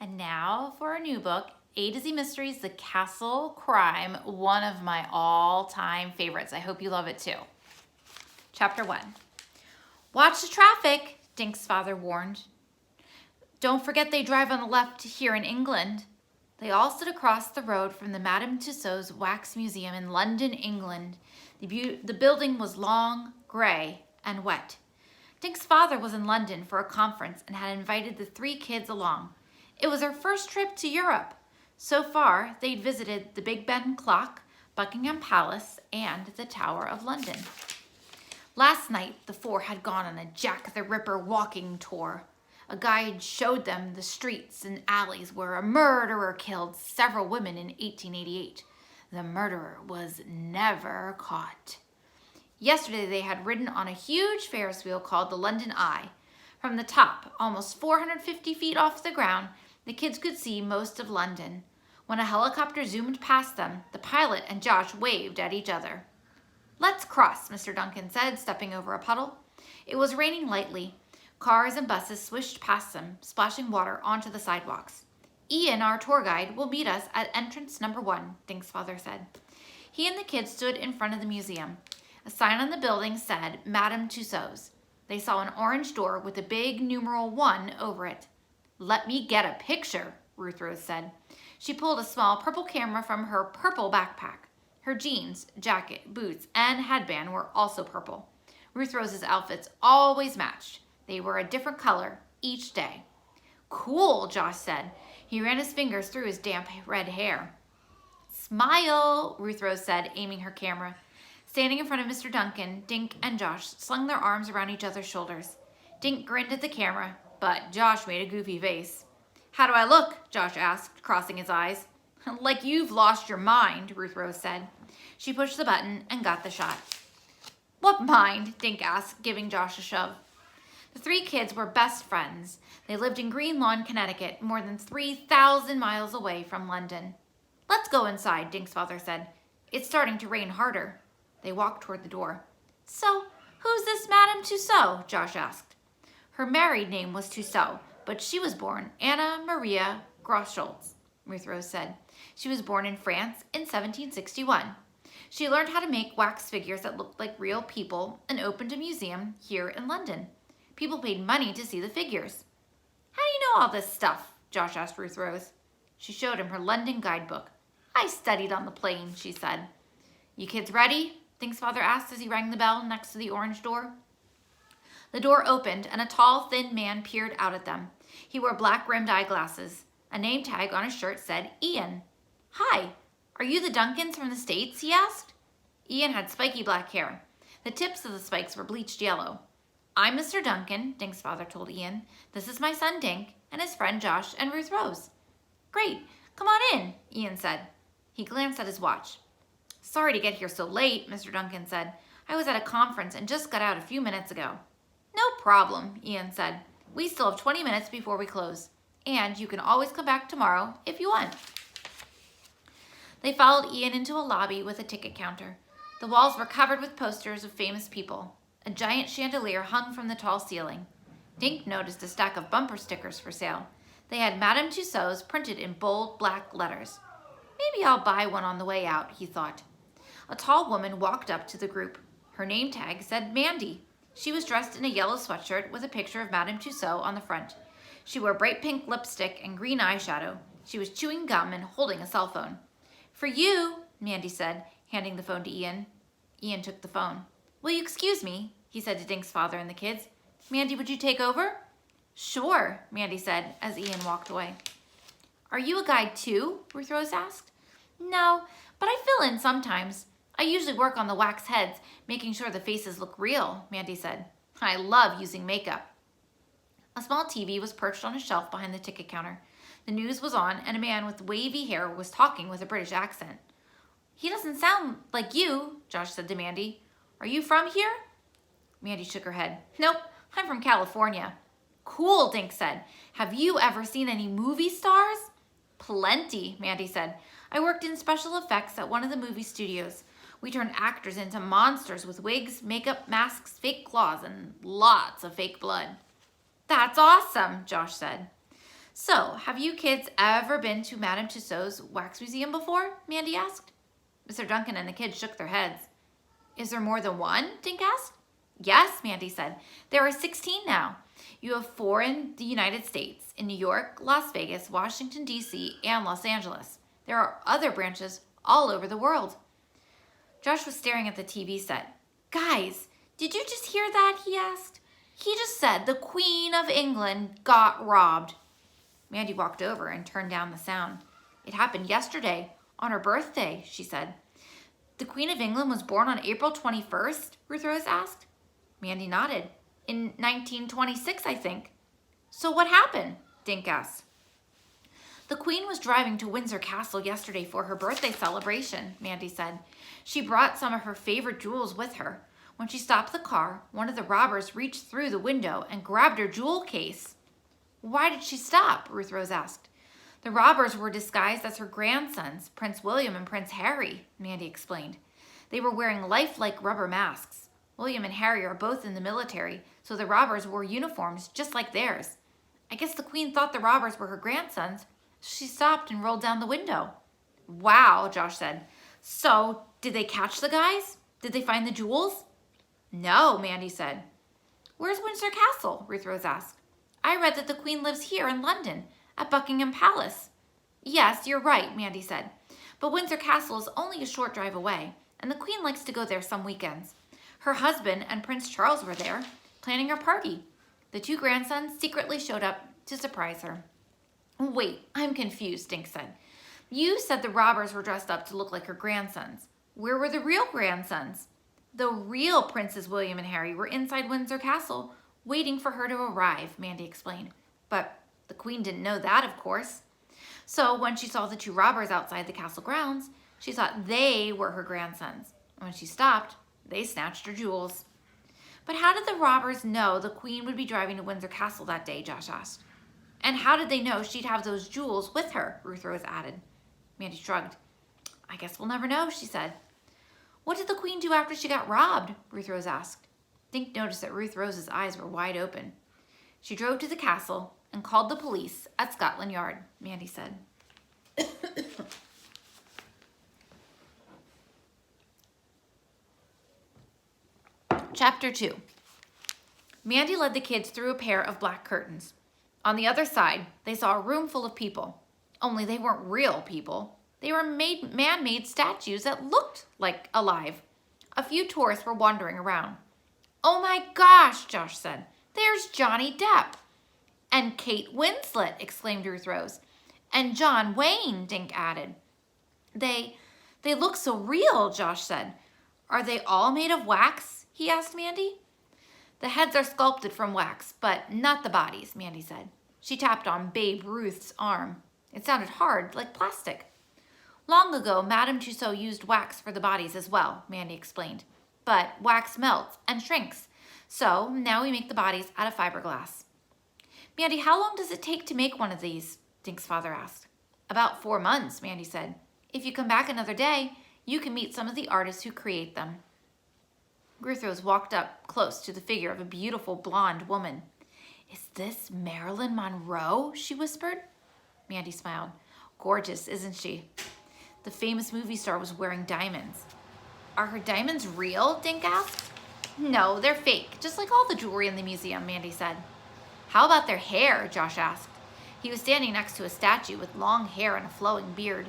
And now for a new book, A to Z Mysteries, The Castle Crime, one of my all-time favorites. I hope you love it too. Chapter 1. Watch the traffic, Dink's father warned. Don't forget they drive on the left here in England. They all stood across the road from the Madame Tussauds Wax Museum in London, England. The building was long, gray, and wet. Dink's father was in London for a conference and had invited the three kids along. It was their first trip to Europe. So far, they'd visited the Big Ben clock, Buckingham Palace, and the Tower of London. Last night, the four had gone on a Jack the Ripper walking tour. A guide showed them the streets and alleys where a murderer killed several women in 1888. The murderer was never caught. Yesterday, they had ridden on a huge Ferris wheel called the London Eye. From the top, almost 450 feet off the ground, the kids could see most of London. When a helicopter zoomed past them, the pilot and Josh waved at each other. Let's cross, Mr. Duncan said, stepping over a puddle. It was raining lightly. Cars and buses swished past them, splashing water onto the sidewalks. Ian, our tour guide, will meet us at entrance number 1, Dink's father said. He and the kids stood in front of the museum. A sign on the building said, Madame Tussauds. They saw an orange door with a big numeral 1 over it. Let me get a picture, Ruth Rose said. She pulled a small purple camera from her purple backpack. Her jeans, jacket, boots, and headband were also purple. Ruth Rose's outfits always matched. They were a different color each day. Cool, Josh said. He ran his fingers through his damp red hair. Smile, Ruth Rose said, aiming her camera. Standing in front of Mr. Duncan, Dink and Josh slung their arms around each other's shoulders. Dink grinned at the camera, but Josh made a goofy face. How do I look? Josh asked, crossing his eyes. Like you've lost your mind, Ruth Rose said. She pushed the button and got the shot. What mind? Dink asked, giving Josh a shove. The three kids were best friends. They lived in Green Lawn, Connecticut, more than 3,000 miles away from London. Let's go inside, Dink's father said. It's starting to rain harder. They walked toward the door. So, who's this Madame Tussauds? Josh asked. Her married name was Tussauds, but she was born Anna Maria Groscholz, Ruth Rose said. She was born in France in 1761. She learned how to make wax figures that looked like real people and opened a museum here in London. People paid money to see the figures. How do you know all this stuff? Josh asked Ruth Rose. She showed him her London guidebook. I studied on the plane, she said. You kids ready? Dink's father asked as he rang the bell next to the orange door. The door opened and a tall, thin man peered out at them. He wore black-rimmed eyeglasses. A name tag on his shirt said Ian. Hi, are you the Duncans from the States? He asked. Ian had spiky black hair. The tips of the spikes were bleached yellow. I'm Mr. Duncan, Dink's father told Ian. This is my son Dink and his friend Josh and Ruth Rose. Great, come on in, Ian said. He glanced at his watch. Sorry to get here so late, Mr. Duncan said. I was at a conference and just got out a few minutes ago. No problem, Ian said. We still have 20 minutes before we close. And you can always come back tomorrow if you want. They followed Ian into a lobby with a ticket counter. The walls were covered with posters of famous people. A giant chandelier hung from the tall ceiling. Dink noticed a stack of bumper stickers for sale. They had Madame Tussauds printed in bold black letters. Maybe I'll buy one on the way out, he thought. A tall woman walked up to the group. Her name tag said Mandy. She was dressed in a yellow sweatshirt with a picture of Madame Tussauds on the front. She wore bright pink lipstick and green eyeshadow. She was chewing gum and holding a cell phone. For you, Mandy said, handing the phone to Ian. Ian took the phone. Will you excuse me? He said to Dink's father and the kids. Mandy, would you take over? Sure, Mandy said as Ian walked away. Are you a guide too? Ruth Rose asked. No, but I fill in sometimes. I usually work on the wax heads, making sure the faces look real, Mandy said. I love using makeup. A small TV was perched on a shelf behind the ticket counter. The news was on, and a man with wavy hair was talking with a British accent. He doesn't sound like you, Josh said to Mandy. Are you from here? Mandy shook her head. Nope, I'm from California. Cool, Dink said. Have you ever seen any movie stars? Plenty, Mandy said. I worked in special effects at one of the movie studios. We turned actors into monsters with wigs, makeup, masks, fake claws, and lots of fake blood. That's awesome, Josh said. So, have you kids ever been to Madame Tussauds Wax Museum before? Mandy asked. Mr. Duncan and the kids shook their heads. Is there more than one? Dink asked. Yes, Mandy said. There are 16 now. You have 4 in the United States, in New York, Las Vegas, Washington, D.C., and Los Angeles. There are other branches all over the world. Josh was staring at the TV set. Guys, did you just hear that? He asked. He just said the Queen of England got robbed. Mandy walked over and turned down the sound. It happened yesterday, on her birthday, she said. The Queen of England was born on April 21st? Ruth Rose asked. Mandy nodded. In 1926, I think. So what happened? Dink asked. The Queen was driving to Windsor Castle yesterday for her birthday celebration, Mandy said. She brought some of her favorite jewels with her. When she stopped the car, one of the robbers reached through the window and grabbed her jewel case. Why did she stop? Ruth Rose asked. The robbers were disguised as her grandsons, Prince William and Prince Harry, Mandy explained. They were wearing lifelike rubber masks. William and Harry are both in the military, so the robbers wore uniforms just like theirs. I guess the Queen thought the robbers were her grandsons, so she stopped and rolled down the window. Wow, Josh said. So, did they catch the guys? Did they find the jewels? No, Mandy said. Where's Windsor Castle? Ruth Rose asked. I read that the Queen lives here in London, at Buckingham Palace. Yes, you're right, Mandy said. But Windsor Castle is only a short drive away, and the Queen likes to go there some weekends. Her husband and Prince Charles were there, planning a party. The 2 grandsons secretly showed up to surprise her. Wait, I'm confused, Dink said. You said the robbers were dressed up to look like her grandsons. Where were the real grandsons? The real Princes William and Harry were inside Windsor Castle, waiting for her to arrive, Mandy explained. But the Queen didn't know that, of course. So when she saw the 2 robbers outside the castle grounds, she thought they were her grandsons. And when she stopped, they snatched her jewels. But how did the robbers know the Queen would be driving to Windsor Castle that day, Josh asked. And how did they know she'd have those jewels with her, Ruth Rose added. Mandy shrugged. I guess we'll never know, she said. What did the Queen do after she got robbed? Ruth Rose asked. Dink noticed that Ruth Rose's eyes were wide open. She drove to the castle and called the police at Scotland Yard, Mandy said. Chapter 2. Mandy led the kids through a pair of black curtains. On the other side, they saw a room full of people. Only they weren't real people. They were man-made statues that looked like alive. A few tourists were wandering around. Oh my gosh, Josh said. There's Johnny Depp. And Kate Winslet, exclaimed Ruth Rose. And John Wayne, Dink added. They look so real, Josh said. Are they all made of wax? He asked Mandy. The heads are sculpted from wax, but not the bodies, Mandy said. She tapped on Babe Ruth's arm. It sounded hard, like plastic. Long ago, Madame Tussauds used wax for the bodies as well, Mandy explained. But wax melts and shrinks, so now we make the bodies out of fiberglass. Mandy, how long does it take to make one of these? Dink's father asked. About 4 months, Mandy said. If you come back another day, you can meet some of the artists who create them. Ruth Rose walked up close to the figure of a beautiful blonde woman. Is this Marilyn Monroe? She whispered. Mandy smiled. Gorgeous, isn't she? The famous movie star was wearing diamonds. Are her diamonds real? Dink asked. No, they're fake, just like all the jewelry in the museum, Mandy said. How about their hair? Josh asked. He was standing next to a statue with long hair and a flowing beard.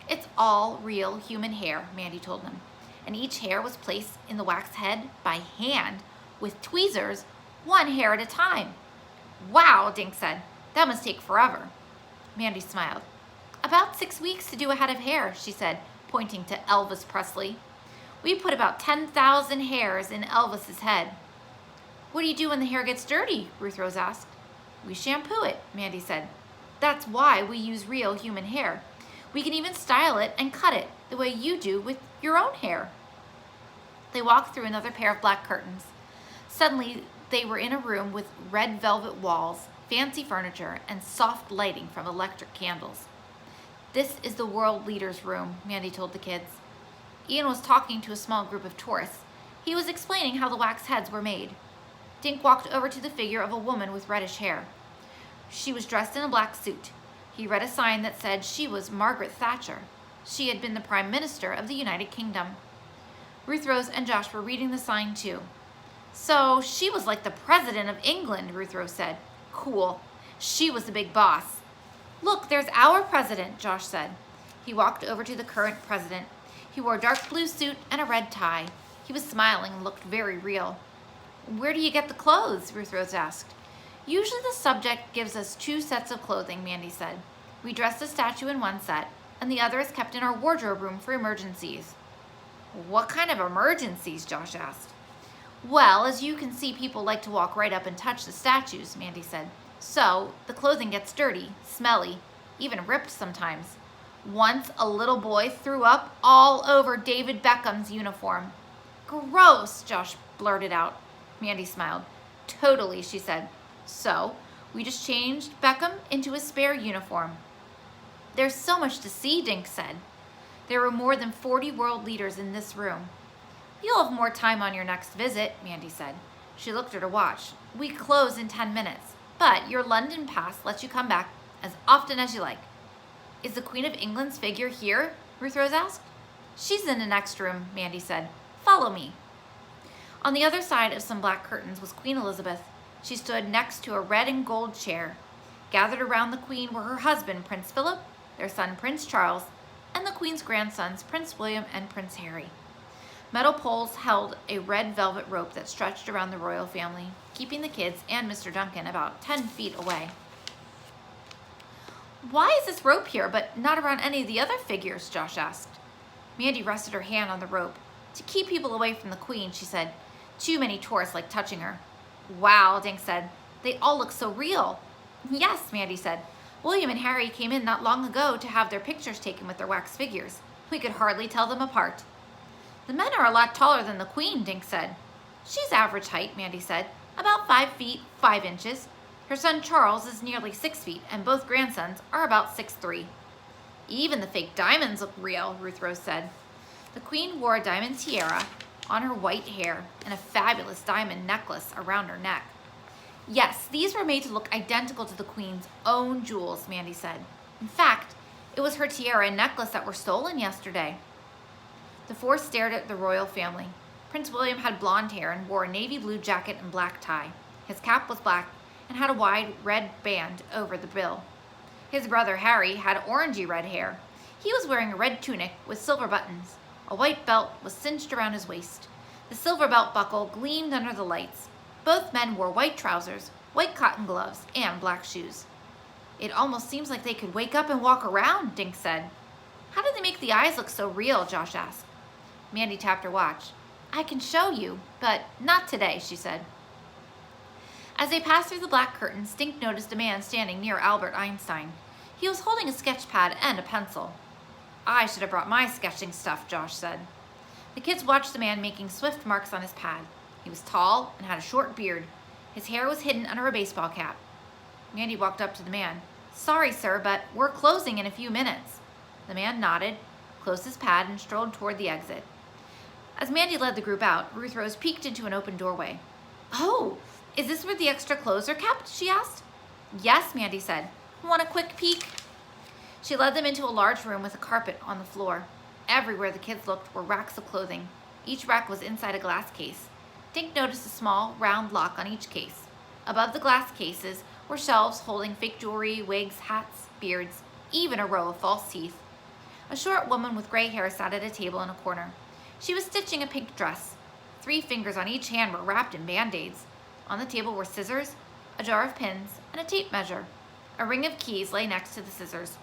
It's all real human hair, Mandy told him. And each hair was placed in the wax head by hand with tweezers, 1 hair at a time. Wow, Dink said. That must take forever. Mandy smiled. About 6 weeks to do a head of hair, she said, pointing to Elvis Presley. We put about 10,000 hairs in Elvis's head. What do you do when the hair gets dirty? Ruth Rose asked. We shampoo it, Mandy said. That's why we use real human hair. We can even style it and cut it the way you do with your own hair. They walked through another pair of black curtains. Suddenly, they were in a room with red velvet walls, fancy furniture, and soft lighting from electric candles. This is the world leader's room, Mandy told the kids. Ian was talking to a small group of tourists. He was explaining how the wax heads were made. Dink walked over to the figure of a woman with reddish hair. She was dressed in a black suit. He read a sign that said she was Margaret Thatcher. She had been the Prime Minister of the United Kingdom. Ruth Rose and Josh were reading the sign too. So she was like the President of England, Ruth Rose said. Cool. She was the big boss. Look, there's our president, Josh said. He walked over to the current president. He wore a dark blue suit and a red tie. He was smiling and looked very real. Where do you get the clothes? Ruth Rose asked. Usually the subject gives us 2 sets of clothing, Mandy said. We dress the statue in one set, and the other is kept in our wardrobe room for emergencies. What kind of emergencies? Josh asked. Well, as you can see, people like to walk right up and touch the statues, Mandy said. So the clothing gets dirty, smelly, even ripped sometimes. Once a little boy threw up all over David Beckham's uniform. Gross, Josh blurted out. Mandy smiled. Totally, she said. So we just changed Beckham into a spare uniform. There's so much to see, Dink said. There were more than 40 world leaders in this room. You'll have more time on your next visit, Mandy said. She looked at her watch. We close in 10 minutes, but your London pass lets you come back as often as you like. Is the Queen of England's figure here? Ruth Rose asked. She's in the next room, Mandy said. Follow me. On the other side of some black curtains was Queen Elizabeth. She stood next to a red and gold chair. Gathered around the Queen were her husband, Prince Philip, their son, Prince Charles, and the Queen's grandsons, Prince William and Prince Harry. Metal poles held a red velvet rope that stretched around the royal family, keeping the kids and Mr. Duncan about 10 feet away. Why is this rope here, but not around any of the other figures? Josh asked. Mandy rested her hand on the rope. To keep people away from the Queen, she said. Too many tourists like touching her. Wow, Dink said. They all look so real. Yes, Mandy said. William and Harry came in not long ago to have their pictures taken with their wax figures. We could hardly tell them apart. The men are a lot taller than the Queen, Dink said. She's average height, Mandy said. About 5 feet, 5 inches. Her son Charles is nearly 6 feet, and both grandsons are about 6'3". Even the fake diamonds look real, Ruth Rose said. The Queen wore a diamond tiara on her white hair and a fabulous diamond necklace around her neck. Yes, these were made to look identical to the Queen's own jewels, Mandy said. In fact, it was her tiara and necklace that were stolen yesterday. The 4 stared at the royal family. Prince William had blonde hair and wore a navy blue jacket and black tie. His cap was black and had a wide red band over the bill. His brother Harry had orangey red hair. He was wearing a red tunic with silver buttons. A white belt was cinched around his waist. The silver belt buckle gleamed under the lights. Both men wore white trousers, white cotton gloves, and black shoes. It almost seems like they could wake up and walk around, Dink said. How did they make the eyes look so real? Josh asked. Mandy tapped her watch. I can show you, but not today, she said. As they passed through the black curtains, Dink noticed a man standing near Albert Einstein. He was holding a sketch pad and a pencil. I should have brought my sketching stuff, Josh said. The kids watched the man making swift marks on his pad. He was tall and had a short beard. His hair was hidden under a baseball cap. Mandy walked up to the man. Sorry, sir, but we're closing in a few minutes. The man nodded, closed his pad, and strolled toward the exit. As Mandy led the group out, Ruth Rose peeked into an open doorway. Oh, is this where the extra clothes are kept? She asked. Yes, Mandy said. Want a quick peek? She led them into a large room with a carpet on the floor. Everywhere the kids looked were racks of clothing. Each rack was inside a glass case. Dink noticed a small, round lock on each case. Above the glass cases were shelves holding fake jewelry, wigs, hats, beards, even a row of false teeth. A short woman with gray hair sat at a table in a corner. She was stitching a pink dress. 3 fingers on each hand were wrapped in Band-Aids. On the table were scissors, a jar of pins, and a tape measure. A ring of keys lay next to the scissors.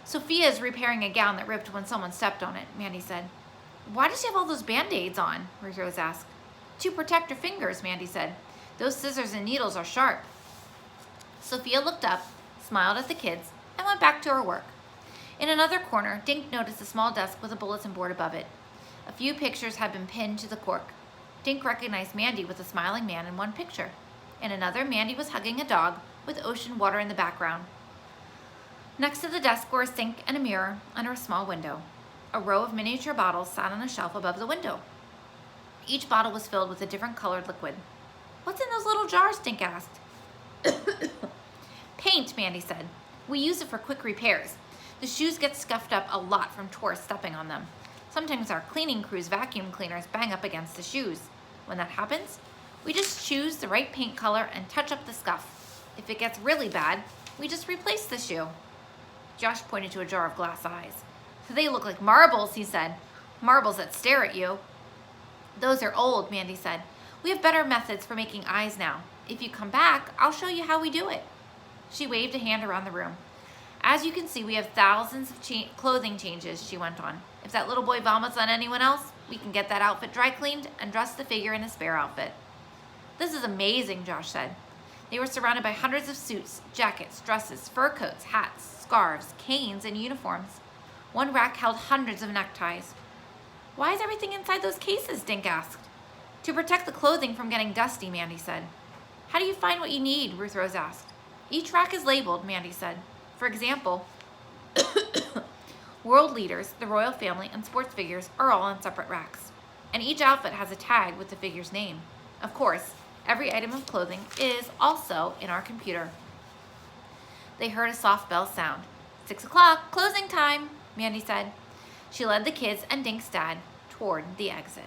Sophia is repairing a gown that ripped when someone stepped on it, Mandy said. Why does she have all those Band-Aids on? Ruth Rose asked. To protect her fingers, Mandy said. Those scissors and needles are sharp. Sophia looked up, smiled at the kids, and went back to her work. In another corner, Dink noticed a small desk with a bulletin board above it. A few pictures had been pinned to the cork. Dink recognized Mandy with a smiling man in one picture. In another, Mandy was hugging a dog with ocean water in the background. Next to the desk were a sink and a mirror under a small window. A row of miniature bottles sat on a shelf above the window. Each bottle was filled with a different colored liquid. What's in those little jars? Dink asked. Paint, Mandy said. We use it for quick repairs. The shoes get scuffed up a lot from tourists stepping on them. Sometimes our cleaning crew's vacuum cleaners bang up against the shoes. When that happens, we just choose the right paint color and touch up the scuff. If it gets really bad, we just replace the shoe. Josh pointed to a jar of glass eyes. They look like marbles, he said. Marbles that stare at you. Those are old, Mandy said. We have better methods for making eyes now. If you come back, I'll show you how we do it. She waved a hand around the room. As you can see, we have thousands of clothing changes, she went on. If that little boy vomits on anyone else, we can get that outfit dry cleaned and dress the figure in a spare outfit. This is amazing, Josh said. They were surrounded by hundreds of suits, jackets, dresses, fur coats, hats, scarves, canes, and uniforms. One rack held hundreds of neckties. Why is everything inside those cases? Dink asked. To protect the clothing from getting dusty, Mandy said. How do you find what you need? Ruth Rose asked. Each rack is labeled, Mandy said. For example, world leaders, the royal family, and sports figures are all on separate racks. And each outfit has a tag with the figure's name. Of course, every item of clothing is also in our computer. They heard a soft bell sound. 6 o'clock, closing time, Mandy said. She led the kids and Dink's dad toward the exit.